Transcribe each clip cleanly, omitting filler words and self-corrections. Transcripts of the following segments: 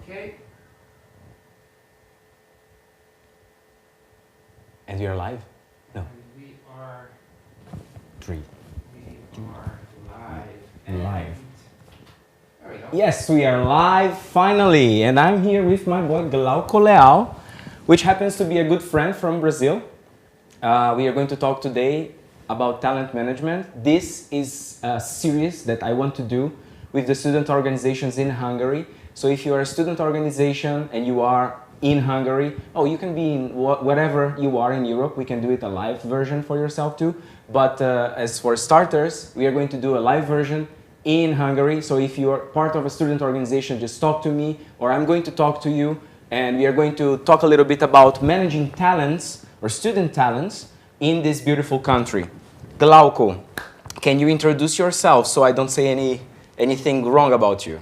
Okay. And we are live? No. We are 3. live. Live. There we go. Yes, we are live finally, and I'm here with my boy Glauco Leal, which happens to be a good friend from Brazil. We are going to talk today about talent management. This is a series that I want to do with the student organizations in Hungary. So if you are a student organization and you are in Hungary, you can be in whatever you are in Europe. We can do it a live version for yourself too. But as for starters, we are going to do a live version in Hungary. So if you are part of a student organization, just talk to me, or I'm going to talk to you, and we are going to talk a little bit about managing talents or student talents in this beautiful country. Glauco, can you introduce yourself so I don't say anything wrong about you?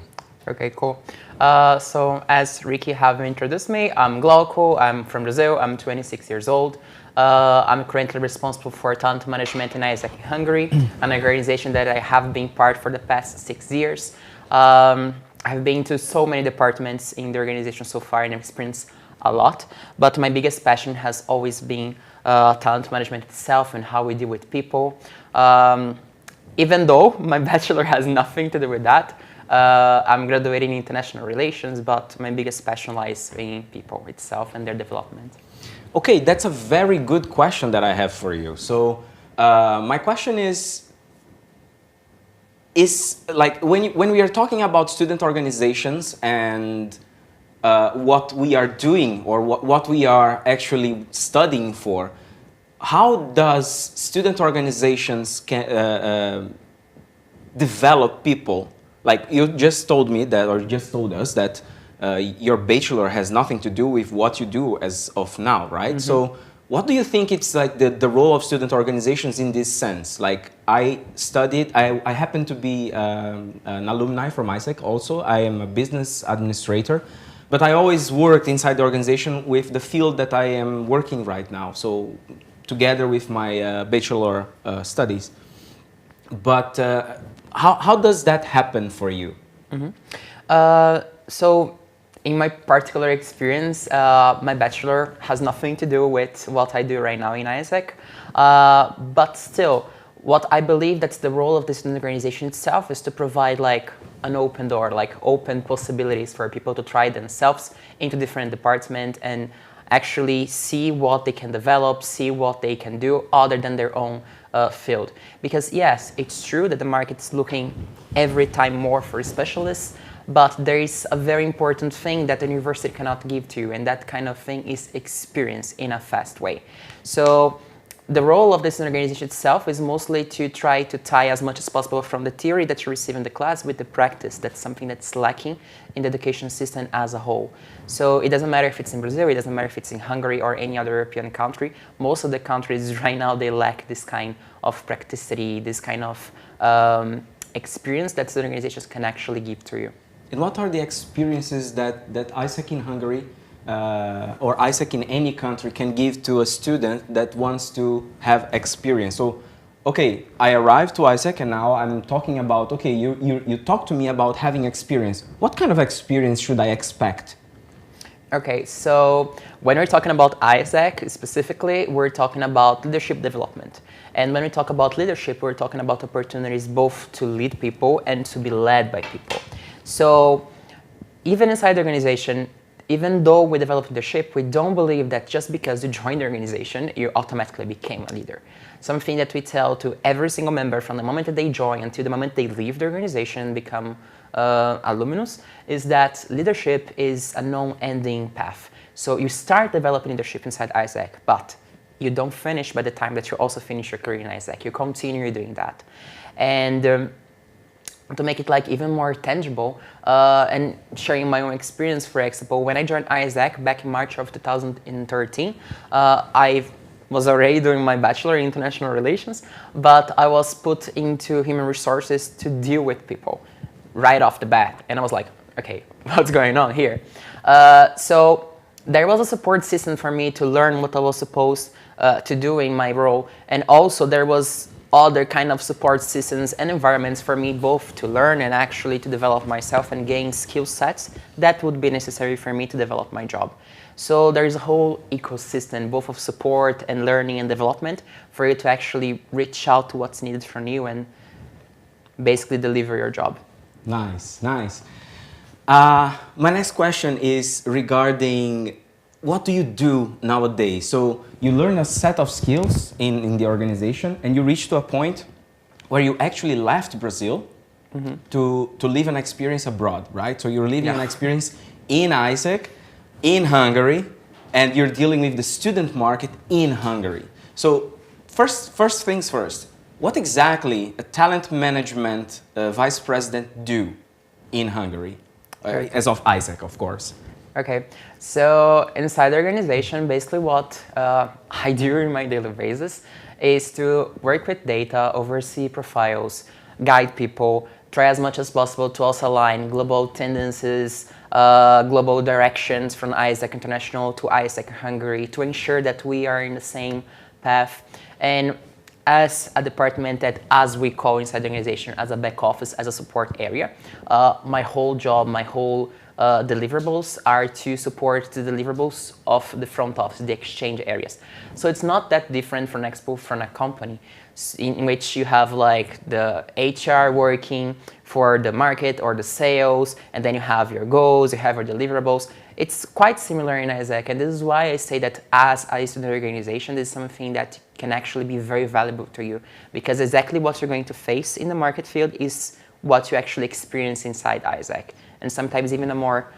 Okay, cool. So as Ricky have introduced me, I'm Glauco, I'm from Brazil, I'm 26 years old. I'm currently responsible for talent management in ISAC in Hungary, an organization that I have been part for the past 6 years. I've been to so many departments in the organization so far and I've experienced a lot, but my biggest passion has always been talent management itself and how we deal with people. Even though my bachelor has nothing to do with that, I'm graduating in international relations, but my biggest passion lies in people itself and their development. Okay, that's a very good question that I have for you. So my question is like when we are talking about student organizations and what we are doing or what we are actually studying for, how does student organizations develop people? Like you just told me that, or just told us that your bachelor has nothing to do with what you do as of now, right? Mm-hmm. So what do you think it's like the role of student organizations in this sense? Like I happen to be an alumni from ISAC also. I am a business administrator, but I always worked inside the organization with the field that I am working right now. So together with my bachelor studies. But how does that happen for you? Mm-hmm. So in my particular experience, my bachelor has nothing to do with what I do right now in ISAC. But still, what I believe that's the role of the student organization itself is to provide like an open door, like open possibilities for people to try themselves into different departments and actually see what they can develop, see what they can do other than their own field. Because yes, it's true that the market's looking every time more for specialists, but there is a very important thing that the university cannot give to you, and that kind of thing is experience in a fast way. So the role of this organization itself is mostly to try to tie as much as possible from the theory that you receive in the class with the practice. That's something that's lacking in the education system as a whole. So it doesn't matter if it's in Brazil, it doesn't matter if it's in Hungary or any other European country. Most of the countries right now, they lack this kind of practicity, this kind of experience that student organizations can actually give to you. And what are the experiences that ISAC in Hungary or ISAC in any country can give to a student that wants to have experience? So, okay, I arrived to ISAC and now I'm talking about, okay, you talk to me about having experience. What kind of experience should I expect? Okay, so when we're talking about ISAC specifically, we're talking about leadership development. And when we talk about leadership, we're talking about opportunities both to lead people and to be led by people. So even inside the organization, even though we develop leadership, we don't believe that just because you join the organization, you automatically became a leader. Something that we tell to every single member from the moment that they join until the moment they leave the organization and become alumnus is that leadership is a non-ending path. So you start developing leadership inside ISAC, but you don't finish by the time that you also finish your career in ISAC. You continue doing that. And to make it like even more tangible and sharing my own experience, for example, when I joined ISAC back in March of 2013, I was already doing my bachelor in international relations, but I was put into human resources to deal with people right off the bat. And I was like, okay, what's going on here? So there was a support system for me to learn what I was supposed to do in my role. And also there was other kind of support systems and environments for me both to learn and actually to develop myself and gain skill sets that would be necessary for me to develop my job. So there is a whole ecosystem both of support and learning and development for you to actually reach out to what's needed from you and basically deliver your job. Nice, nice. My next question is regarding what do you do nowadays? So you learn a set of skills in the organization and you reach to a point where you actually left Brazil to live an experience abroad, right? So you're living an experience in Isaac, in Hungary, and you're dealing with the student market in Hungary. So first things first, what exactly a talent management vice president do in Hungary? As of Isaac, of course. Okay, so inside the organization, basically what I do in my daily basis is to work with data, oversee profiles, guide people, try as much as possible to also align global tendencies, global directions from Isaac International to Isaac Hungary to ensure that we are in the same path. And as a department that, as we call inside the organization, as a back office, as a support area, my whole job, my whole deliverables are to support the deliverables of the front office, the exchange areas. So it's not that different from Expo from a company in which you have like the HR working for the market or the sales, and then you have your goals, you have your deliverables. It's quite similar in Isaac, and this is why I say that as a student organization, this is something that can actually be very valuable to you, because exactly what you're going to face in the market field is what you actually experience inside Isaac, and sometimes even a more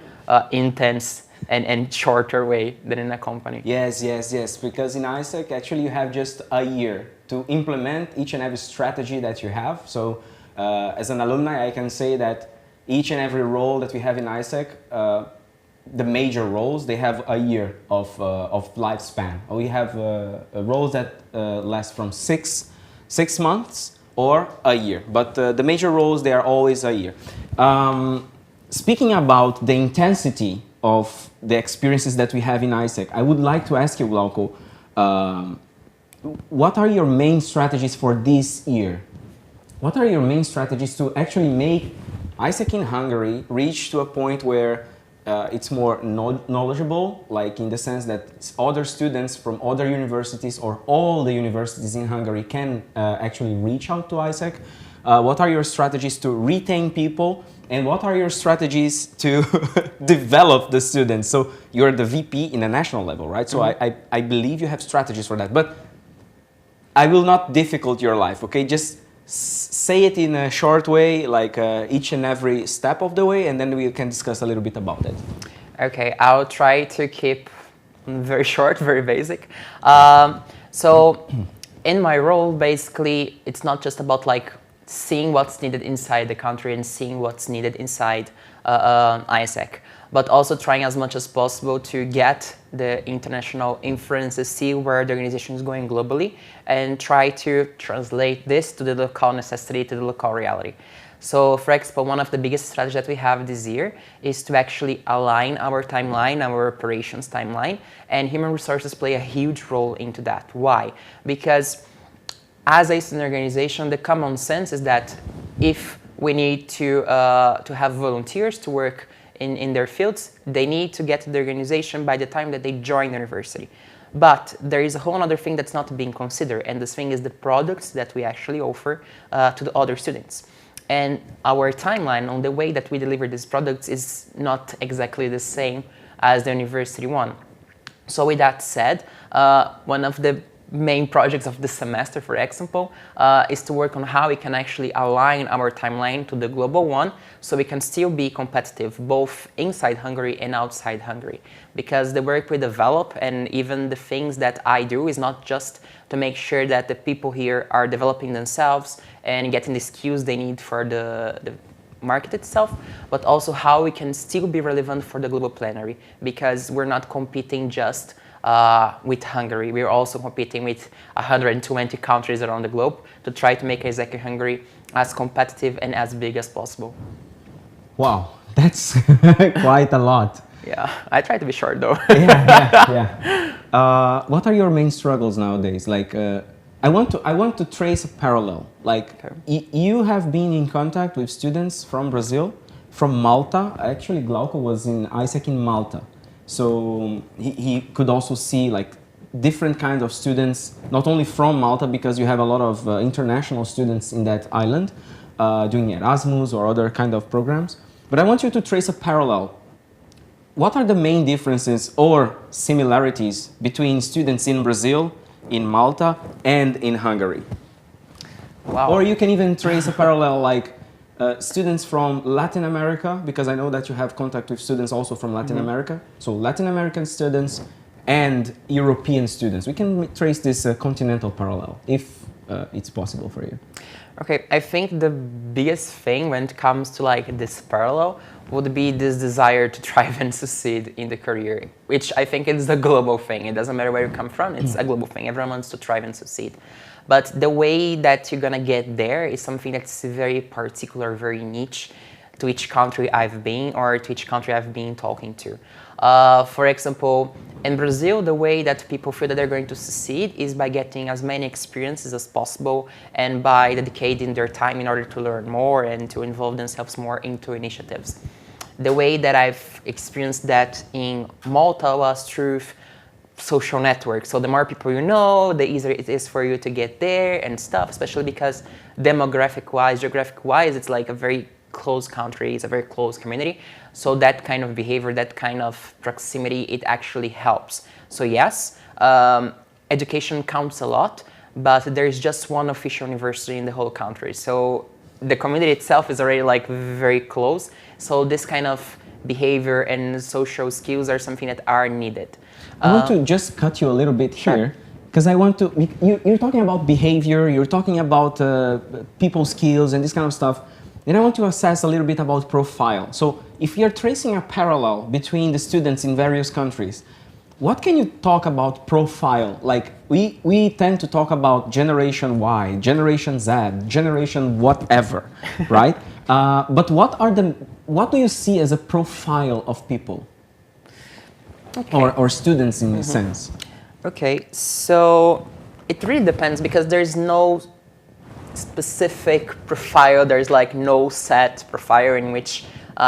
intense and shorter way than in a company. Yes, yes, yes, because in Isaac, actually you have just a year to implement each and every strategy that you have. So as an alumni, I can say that each and every role that we have in Isaac, the major roles, they have a year of lifespan. We have roles that last from six months or a year, but the major roles, they are always a year. Speaking about the intensity of the experiences that we have in Isaac, I would like to ask you, Glauco, what are your main strategies for this year? What are your main strategies to actually make Isaac in Hungary reach to a point where it's more knowledgeable, like in the sense that other students from other universities or all the universities in Hungary can actually reach out to Isaac? What are your strategies to retain people? And what are your strategies to develop the students? So you're the VP in a national level, right? So I believe you have strategies for that. But I will not difficult your life, okay? Just say it in a short way, like each and every step of the way, and then we can discuss a little bit about it. Okay, I'll try to keep very short, very basic. So in my role, basically, it's not just about like seeing what's needed inside the country and seeing what's needed inside Isaac, but also trying as much as possible to get the international influences, see where the organization is going globally, and try to translate this to the local necessity, to the local reality. So for Expo, one of the biggest strategies that we have this year is to actually align our timeline, our operations timeline, and human resources play a huge role into that. Why? Because as a student organization, the common sense is that if we need to have volunteers to work in their fields, they need to get to the organization by the time that they join the university. But there is a whole other thing that's not being considered, and this thing is the products that we actually offer to the other students. And our timeline on the way that we deliver these products is not exactly the same as the university one. So with that said, one of the main projects of the semester, for example, is to work on how we can actually align our timeline to the global one so we can still be competitive both inside Hungary and outside Hungary. Because the work we develop and even the things that I do is not just to make sure that the people here are developing themselves and getting the skills they need for the market itself, but also how we can still be relevant for the global plenary, because we're not competing just with Hungary. We're also competing with 120 countries around the globe to try to make Isaac Hungary as competitive and as big as possible. Wow, that's quite a lot. Yeah, I try to be short though. Yeah. What are your main struggles nowadays? Like, I want to trace a parallel. Like Okay. you have been in contact with students from Brazil, from Malta. Actually, Glauco was in Isaac in Malta, so he could also see like different kinds of students, not only from Malta, because you have a lot of international students in that island doing Erasmus or other kind of programs. But I want you to trace a parallel. What are the main differences or similarities between students in Brazil, in Malta, and in Hungary? Wow. Or you can even trace a parallel like students from Latin America, because I know that you have contact with students also from Latin America. So Latin American students and European students. We can trace this continental parallel if it's possible for you. Okay, I think the biggest thing when it comes to like this parallel would be this desire to thrive and succeed in the career, which I think is a global thing. It doesn't matter where you come from, it's a global thing. Everyone wants to thrive and succeed. But the way that you're gonna get there is something that's very particular, very niche to each country I've been or to each country I've been talking to. For example, in Brazil, the way that people feel that they're going to succeed is by getting as many experiences as possible and by dedicating their time in order to learn more and to involve themselves more into initiatives. The way that I've experienced that in Malta was through social networks. So the more people you know, the easier it is for you to get there and stuff, especially because demographic-wise, geographic-wise, it's like a very close country, it's a very close community. So that kind of behavior, that kind of proximity, it actually helps. So yes, education counts a lot, but there is just one official university in the whole country. So the community itself is already like very close. So this kind of behavior and social skills are something that are needed. I want to just cut you a little bit here, because I want to, you're talking about behavior, you're talking about people skills and this kind of stuff. And I want to assess a little bit about profile. So if you're tracing a parallel between the students in various countries, what can you talk about profile? Like we tend to talk about generation Y, generation Z, generation whatever, right? But what do you see as a profile of people? Okay. Or students in a sense? Okay, so it really depends because there's no specific profile, there's like no set profile in which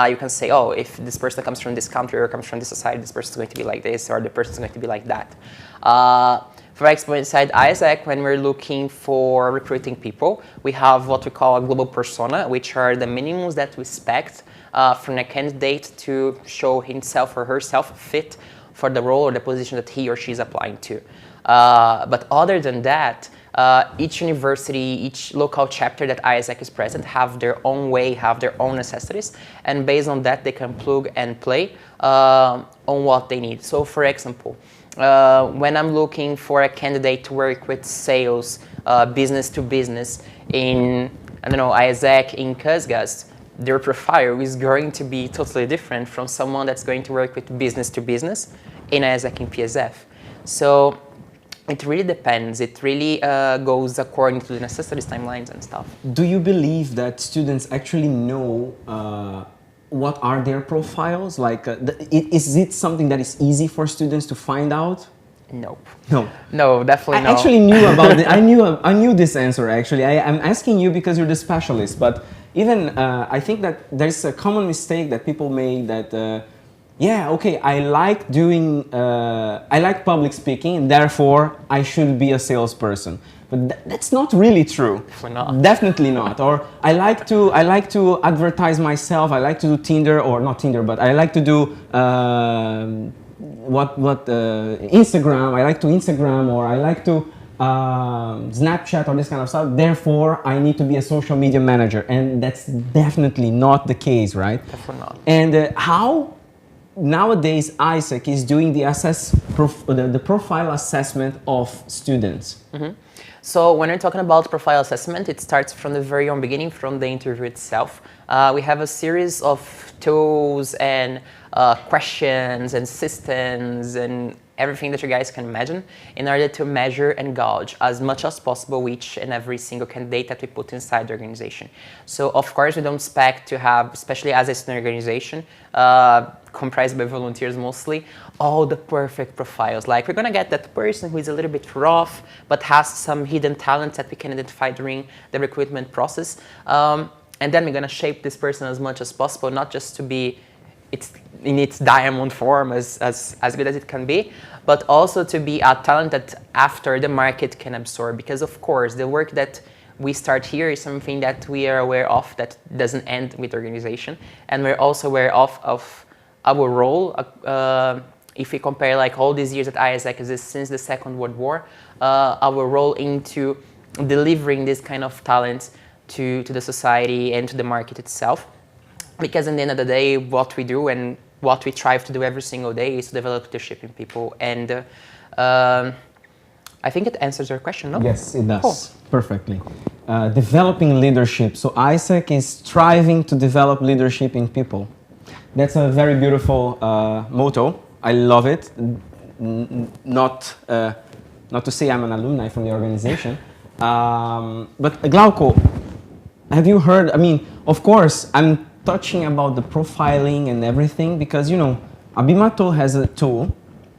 you can say, oh, if this person comes from this country or comes from this society, this person is going to be like this or the person is going to be like that. For example, inside Isaac, when we're looking for recruiting people, we have what we call a global persona, which are the minimums that we expect from a candidate to show himself or herself fit for the role or the position that he or she is applying to. But other than that, each university, each local chapter that Isaac is present have their own way, have their own necessities, and based on that they can plug and play on what they need. So for example, when I'm looking for a candidate to work with sales, business to business in, I don't know, Isaac in Kazgas, their profile is going to be totally different from someone that's going to work with business to business in Isaac in PSF. So it really depends. It really goes according to the necessities, timelines, and stuff. Do you believe that students actually know what are their profiles? Like, is it something that is easy for students to find out? Nope. No. No, definitely no. I actually knew about it. I knew this answer actually. I'm asking you because you're the specialist, but even I think that there's a common mistake that people make that. Yeah, okay, I like public speaking, and therefore I should be a salesperson. But that's not really true. Definitely not. Definitely not. Or I like to advertise myself. I like to do Tinder, or not Tinder, but I like to do Instagram. I like to Instagram, or I like to Snapchat, or this kind of stuff. Therefore, I need to be a social media manager, and that's definitely not the case, right? Definitely not. And how nowadays Isaac is doing the profile assessment of students. Mm-hmm. So when we're talking about profile assessment, it starts from the very own beginning, from the interview itself. We have a series of tools and questions and systems and everything that you guys can imagine in order to measure and gauge as much as possible each and every single candidate that we put inside the organization. So of course we don't expect to have, especially as a student organization, comprised by volunteers mostly, all the perfect profiles. Like we're gonna get that person who is a little bit rough, but has some hidden talents that we can identify during the recruitment process. And then we're gonna shape this person as much as possible, not just to be in its diamond form as good as it can be, but also to be a talent that after the market can absorb. Because of course, the work that we start here is something that we are aware of that doesn't end with organization. And we're also aware of our role. If we compare like all these years that ISEC exists since the Second World War, our role into delivering this kind of talent to the society and to the market itself. Because at the end of the day, what we do and what we strive to do every single day is to develop leadership in people. And I think it answers your question, no? Yes, it does. Cool. Perfectly. Developing leadership. So ISEC is striving to develop leadership in people. That's a very beautiful motto. I love it. Not to say I'm an alumni from the organization. But Glauco, have you heard, I mean, of course, I'm touching about the profiling and everything because, you know, Abimato has a tool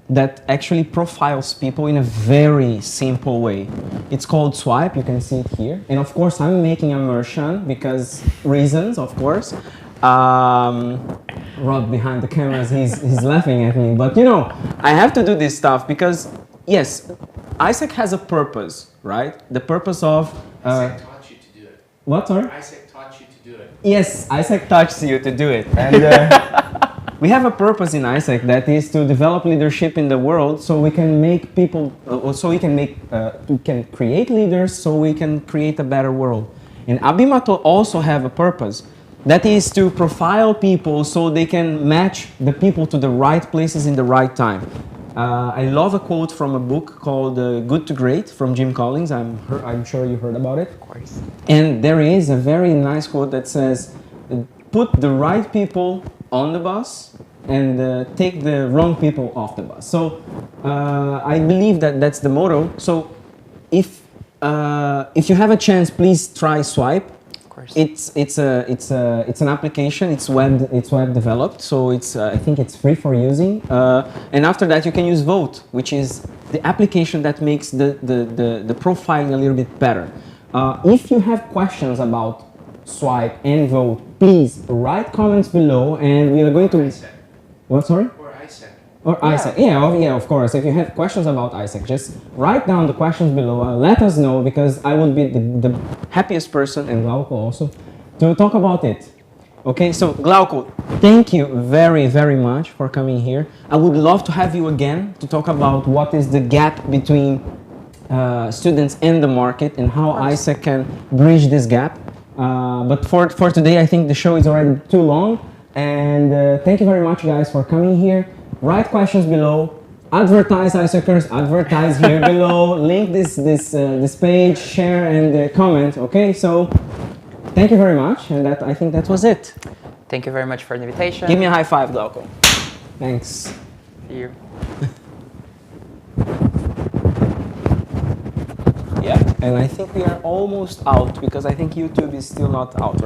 that actually profiles people in a very simple way. It's called Swipe, you can see it here. And of course, I'm making immersion because reasons, of course. Rob behind the cameras, he's laughing at me. But you know, I have to do this stuff because, yes, ISEC has a purpose, right? The purpose of... ISEC taught you to do it. What, sorry? ISEC taught you to do it. Yes, ISEC touches you to do it. And we have a purpose in ISEC that is to develop leadership in the world so we can make people, we can create leaders so we can create a better world. And Abimato also have a purpose that is to profile people so they can match the people to the right places in the right time. I love a quote from a book called Good to Great from Jim Collins. I'm sure you heard about it. Of course. And there is a very nice quote that says, put the right people on the bus and take the wrong people off the bus. So I believe that that's the motto. So if you have a chance, please try Swipe. It's an application. It's web developed, so I think it's free for using. And after that, you can use Vote, which is the application that makes the profiling a little bit better. If you have questions about Swipe and Vote, please write comments below, and we are going to. ISEC. What? Sorry? Or ISEC. Or ISEC, yeah, of course. If you have questions about ISEC, just write down the questions below. Let us know because I will be the happiest person, and Glauco also, to talk about it. Okay, so Glauco, thank you very, very much for coming here. I would love to have you again to talk about what is the gap between students and the market and how ISEC can bridge this gap. But for today, I think the show is already too long. And thank you very much, guys, for coming here. Write questions below. Advertise ISECers. Advertise here below. Link this page. Share and comment. Okay. So thank you very much. And I think that was it. Thank you very much for the invitation. Give me a high five, Glauco. Thanks. See you. Yeah. And I think we are almost out because I think YouTube is still not out.